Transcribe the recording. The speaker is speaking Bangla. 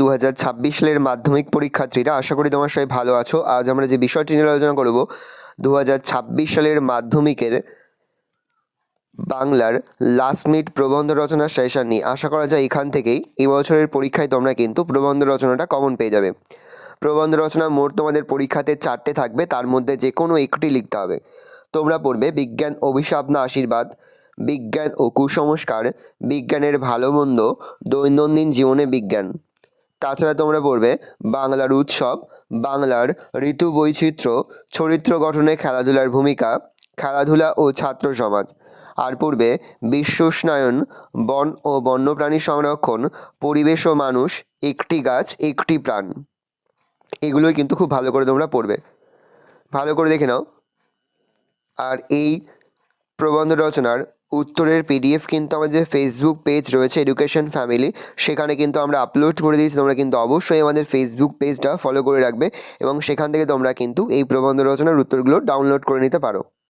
2026 সালের মাধ্যমিক পরীক্ষার্থীরা, আশা করি তোমার সবাই ভালো আছো। আজ আমরা যে বিষয়টি নিয়ে আলোচনা করব 2026 সালের মাধ্যমিকের বাংলার লাস্ট মিনিট প্রবন্ধ রচনা সেশন নিয়ে। আশা করা যায় এখান থেকেই এই বছরের পরীক্ষায় তোমরা কিন্তু প্রবন্ধ রচনাটা কমন পেয়ে যাবে। প্রবন্ধ রচনা মোট তোমাদের পরীক্ষাতে 4টে থাকবে, তার মধ্যে যে কোনো একটি লিখতে হবে। তোমরা পড়বে বিজ্ঞান অভিশাপ না আশীর্বাদ, বিজ্ঞান ও কুসংস্কার, বিজ্ঞানের ভালো মন্দ, দৈনন্দিন জীবনে বিজ্ঞান। তাছাড়া তোমরা পড়বে বাংলার উৎসব, বাংলার ঋতু বৈচিত্র্য, চরিত্র গঠনে খেলাধুলার ভূমিকা, খেলাধুলা ও ছাত্র সমাজ। আর পড়বে বিশ্ব উষ্ণায়ন, বন ও বন্যপ্রাণী সংরক্ষণ, পরিবেশ ও মানুষ, একটি গাছ একটি প্রাণ। এগুলোই কিন্তু খুব ভালো করে তোমরা পড়বে, ভালো করে দেখে নাও। আর এই প্রবন্ধ রচনার উত্তরের পিডিএফ কিন্তু আমাদের ফেসবুক পেজ রয়েছে এডুকেশন ফ্যামিলি, সেখানে কিন্তু আমরা আপলোড করে দিয়েছি। তোমরা কিন্তু অবশ্যই আমাদের ফেসবুক পেজটা ফলো করে রাখবে এবং সেখান থেকে তোমরা কিন্তু এই প্রবন্ধ রচনার উত্তরগুলো ডাউনলোড করে নিতে পারো।